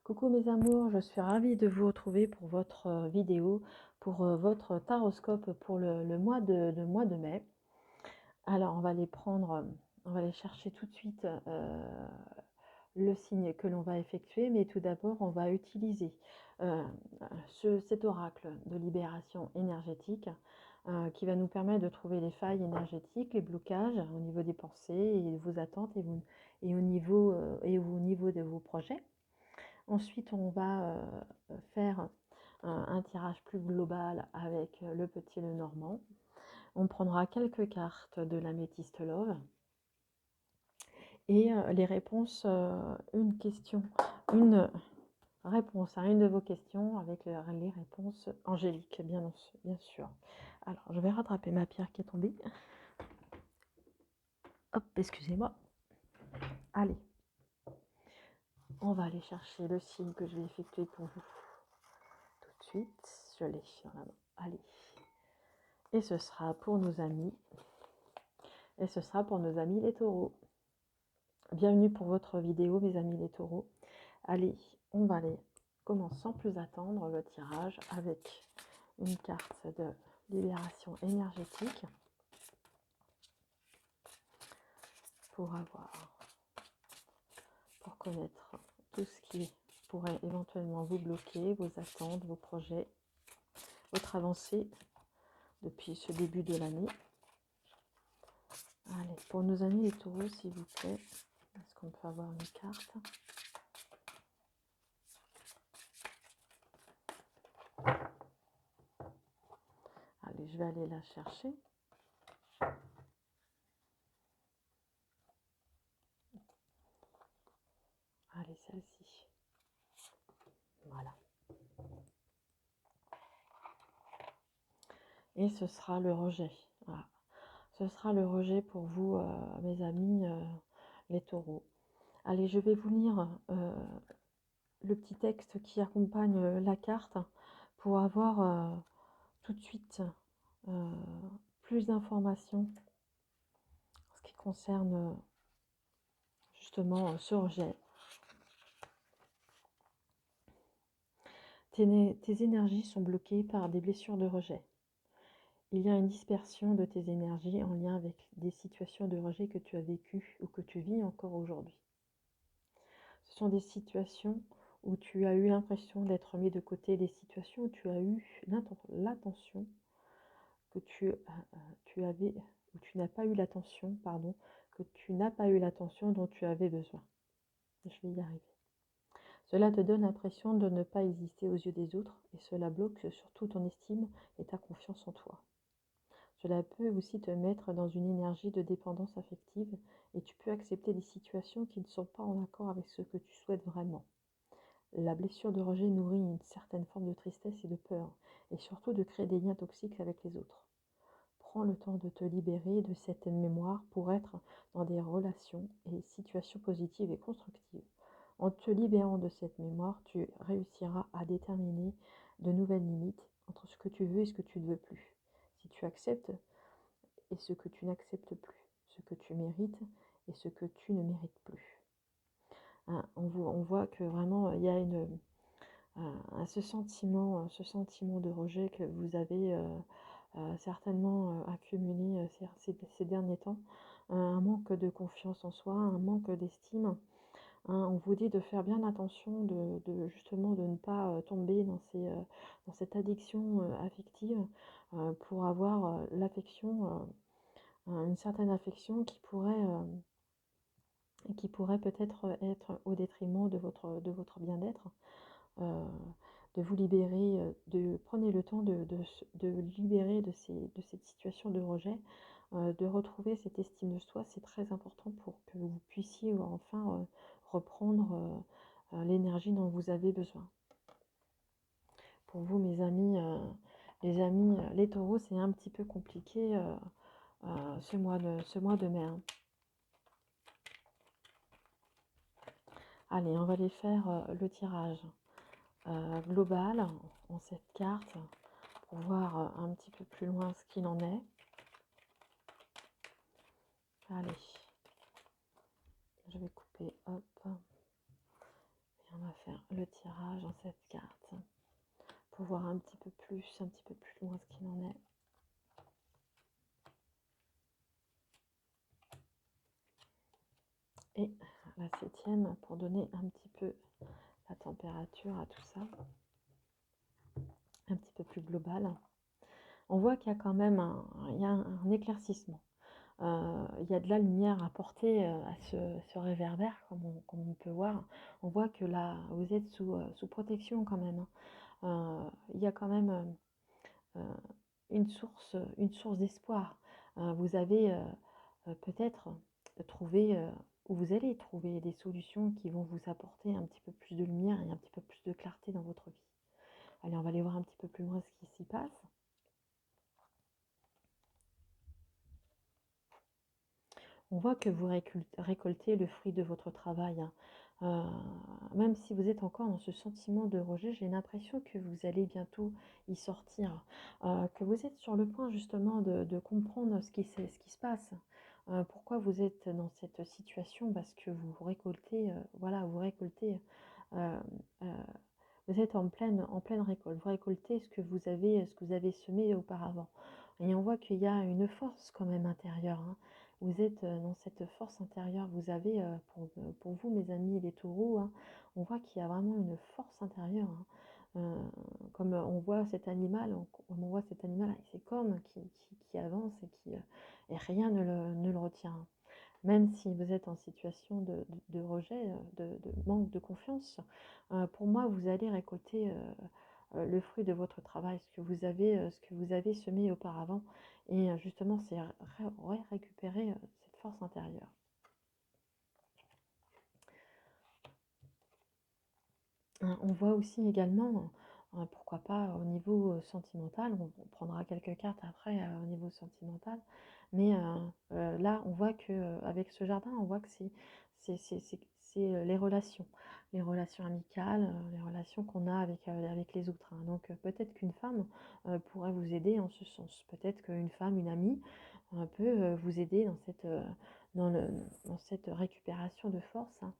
Coucou mes amours, je suis ravie de vous retrouver pour votre vidéo, pour votre taroscope pour le mois de mai. Alors on va les prendre, on va aller chercher tout de suite le signe que l'on va effectuer, mais tout d'abord on va utiliser euh, cet oracle de libération énergétique qui va nous permettre de trouver les failles énergétiques, les blocages au niveau des pensées et de vos attentes et au niveau de vos projets. Ensuite, on va faire un tirage plus global avec le petit le normand. On prendra quelques cartes de l'améthyste love et les réponses, une question, une réponse à une de vos questions avec les réponses angéliques, bien sûr. Alors, je vais rattraper ma pierre qui est tombée. Hop, excusez-moi. Allez, on va aller chercher le signe que je vais effectuer pour vous tout de suite. Je l'ai sur la main. Allez. Et ce sera pour nos amis. Et ce sera pour nos amis les taureaux. Bienvenue pour votre vidéo, mes amis les taureaux. Allez, on va aller commencer sans plus attendre le tirage avec une carte de libération énergétique pour connaître tout ce qui pourrait éventuellement vous bloquer, vos attentes, vos projets, votre avancée depuis ce début de l'année. Allez, pour nos amis les taureaux, s'il vous plaît, est-ce qu'on peut avoir une carte ? Allez, je vais aller la chercher. Allez, celle-ci. Voilà. Et ce sera le rejet. Voilà. Ce sera le rejet pour vous, mes amis, les taureaux. Allez, je vais vous lire le petit texte qui accompagne la carte pour avoir tout de suite plus d'informations en ce qui concerne justement ce rejet. Tes énergies sont bloquées par des blessures de rejet. Il y a une dispersion de tes énergies en lien avec des situations de rejet que tu as vécues ou que tu vis encore aujourd'hui. Ce sont des situations où tu as eu l'impression d'être mis de côté, des situations où tu as eu l'attention que tu avais, où tu n'as pas eu l'attention, pardon, que tu n'as pas eu l'attention dont tu avais besoin. Je vais y arriver. Cela te donne l'impression de ne pas exister aux yeux des autres et cela bloque surtout ton estime et ta confiance en toi. Cela peut aussi te mettre dans une énergie de dépendance affective et tu peux accepter des situations qui ne sont pas en accord avec ce que tu souhaites vraiment. La blessure de rejet nourrit une certaine forme de tristesse et de peur, et surtout de créer des liens toxiques avec les autres. Prends le temps de te libérer de cette mémoire pour être dans des relations et situations positives et constructives. En te libérant de cette mémoire, tu réussiras à déterminer de nouvelles limites entre ce que tu veux et ce que tu ne veux plus. Si tu acceptes et ce que tu n'acceptes plus, ce que tu mérites et ce que tu ne mérites plus. Hein, on voit que vraiment il y a ce sentiment de rejet que vous avez certainement accumulé ces derniers temps, un manque de confiance en soi, un manque d'estime. Hein, on vous dit de faire bien attention, justement de ne pas tomber dans cette addiction affective pour avoir l'affection, une certaine affection qui pourrait peut-être être au détriment de votre bien-être. euh, de vous libérer, prenez le temps de libérer de cette situation de rejet, de retrouver cette estime de soi. C'est très important pour que vous puissiez enfin reprendre l'énergie dont vous avez besoin. Pour vous, mes amis, les taureaux, c'est un petit peu compliqué ce mois de mai. Hein. Allez, on va aller faire le tirage global en cette carte pour voir un petit peu plus loin ce qu'il en est. Allez, je vais couper, hop, et on va faire le tirage dans cette carte pour voir un petit peu plus loin ce qu'il en est. Et la 7e pour donner un petit peu la température à tout ça, un petit peu plus global. On voit qu'il y a quand même un éclaircissement. Il y a de la lumière apportée à ce réverbère, comme on peut voir. On voit que là, vous êtes sous protection quand même, hein. Il y a quand même une source d'espoir. Vous avez peut-être trouvé, ou vous allez trouver des solutions qui vont vous apporter un petit peu plus de lumière et un petit peu plus de clarté dans votre vie. Allez, on va aller voir un petit peu plus loin ce qui s'y passe. On voit que vous récoltez le fruit de votre travail, hein. Même si vous êtes encore dans ce sentiment de rejet, j'ai l'impression que vous allez bientôt y sortir, que vous êtes sur le point justement de comprendre ce qui se passe, pourquoi vous êtes dans cette situation, parce que vous récoltez, voilà, vous récoltez, euh, euh, vous êtes en pleine récolte, vous récoltez ce que vous avez semé auparavant. Et on voit qu'il y a une force quand même intérieure, hein. Vous êtes dans cette force intérieure, vous avez, pour vous mes amis les taureaux, hein, on voit qu'il y a vraiment une force intérieure, hein. Comme on voit cet animal, on voit cet animal avec ses cornes qui avance et rien ne le retient, hein. Même si vous êtes en situation de rejet, de manque de confiance, pour moi, vous allez récolter le fruit de votre travail, ce que vous avez semé auparavant. Et justement, c'est récupérer cette force intérieure. On voit aussi également, pourquoi pas au niveau sentimental, on prendra quelques cartes après au niveau sentimental, mais là on voit que avec ce jardin, on voit que c'est les relations amicales, les relations qu'on a avec les autres, hein. Donc peut-être qu'une femme pourrait vous aider en ce sens, peut-être qu'une femme, une amie, peut vous aider dans, le, dans cette récupération de force, hein.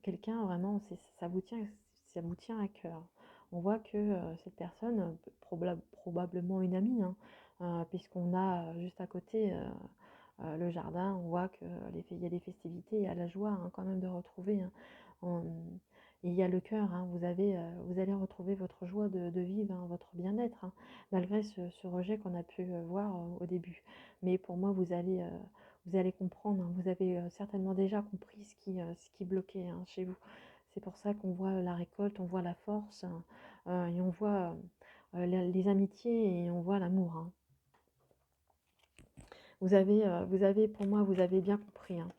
Quelqu'un vraiment, ça vous tient à cœur. On voit que cette personne, probablement une amie, hein, puisqu'on a juste à côté le jardin, on voit qu'il y a des festivités, il y a la joie, hein, quand même de retrouver, hein. On- il y a le cœur, hein, vous allez retrouver votre joie de vivre, hein, votre bien-être, hein, malgré ce rejet qu'on a pu voir au début. Mais pour moi, vous allez comprendre, hein, vous avez certainement déjà compris ce qui bloquait, hein, chez vous. C'est pour ça qu'on voit la récolte, on voit la force, hein, et on voit les amitiés et on voit l'amour, hein. Pour moi, vous avez bien compris, hein.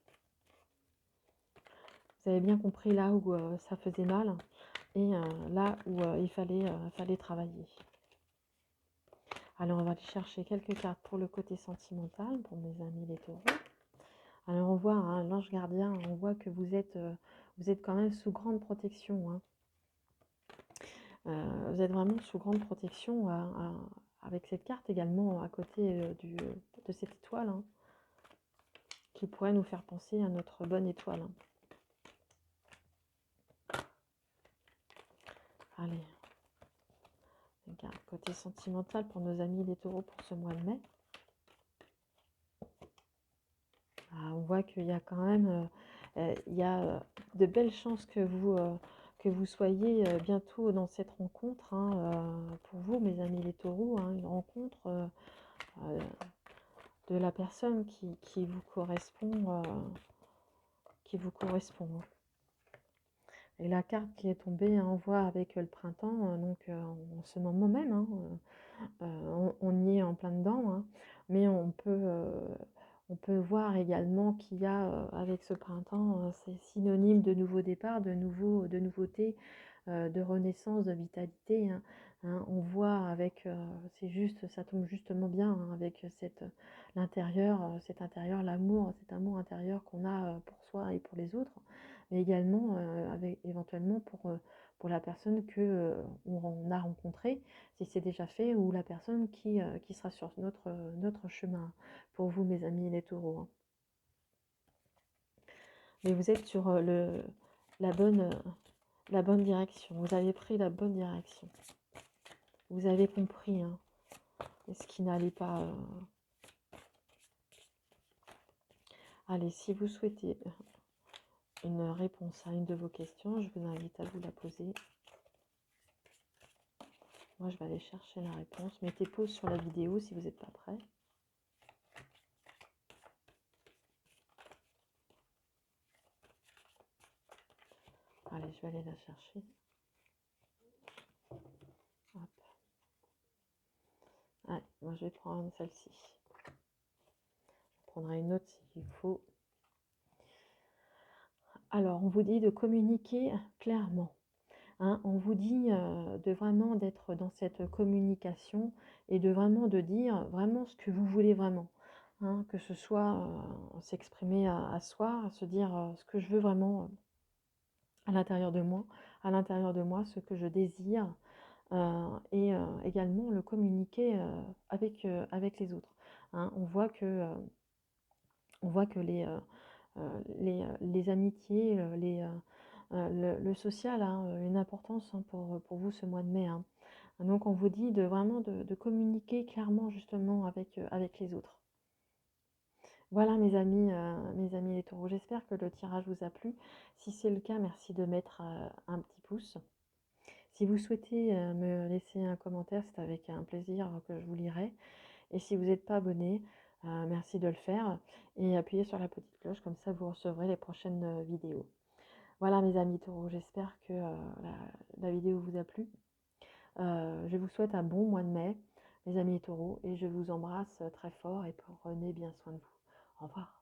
Vous avez bien compris là où ça faisait mal et là où fallait travailler. Alors, on va aller chercher quelques cartes pour le côté sentimental, pour mes amis les taureaux. Alors, on voit hein, l'ange gardien, on voit que vous êtes quand même sous grande protection, hein. Vous êtes vraiment sous grande protection avec cette carte également à côté de cette étoile, hein, qui pourrait nous faire penser à notre bonne étoile, hein. Allez, regarde, côté sentimental pour nos amis les taureaux pour ce mois de mai. Ah, on voit qu'il y a quand même il y a de belles chances que vous soyez bientôt dans cette rencontre, hein, pour vous, mes amis les taureaux, hein, une rencontre euh, de la personne qui vous correspond, hein. Et la carte qui est tombée, hein, on voit avec le printemps, donc en ce moment même, hein, on y est en plein dedans, hein, mais on peut voir également qu'il y a, avec ce printemps, c'est synonyme de nouveau départ, de nouveauté, de renaissance, de vitalité, hein, hein. On voit avec, ça tombe justement bien, hein, avec l'intérieur, cet intérieur, cet amour intérieur qu'on a pour soi et pour les autres, mais également avec, éventuellement pour la personne que on a rencontrée, si c'est déjà fait, ou la personne qui sera sur notre chemin, pour vous, mes amis les taureaux, hein. Mais vous êtes sur la bonne, la bonne direction. Vous avez pris la bonne direction. Vous avez compris hein, ce qui n'allait pas. Allez, si vous souhaitez une réponse à une de vos questions, je vous invite à vous la poser. Moi, je vais aller chercher la réponse. Mettez pause sur la vidéo si vous n'êtes pas prêt. Allez, je vais aller la chercher. Hop. Allez, moi, je vais prendre celle-ci. Je prendrai une autre s'il faut. Alors, on vous dit de communiquer clairement. Hein, on vous dit de vraiment d'être dans cette communication et de vraiment de dire vraiment ce que vous voulez vraiment. Hein, que ce soit s'exprimer à soi, se dire ce que je veux vraiment à l'intérieur de moi, ce que je désire, et également le communiquer avec les autres. Hein. On voit que les amitiés, le social a une importance hein, pour vous ce mois de mai. Hein. Donc on vous dit de vraiment de communiquer clairement justement avec les autres. Voilà mes amis les taureaux, j'espère que le tirage vous a plu. Si c'est le cas, merci de mettre un petit pouce. Si vous souhaitez me laisser un commentaire, c'est avec un plaisir que je vous lirai. Et si vous n'êtes pas abonné, merci de le faire. Et appuyez sur la petite cloche, comme ça vous recevrez les prochaines vidéos. Voilà mes amis taureaux, j'espère que la vidéo vous a plu. Je vous souhaite un bon mois de mai, mes amis taureaux, et je vous embrasse très fort et prenez bien soin de vous. Au revoir.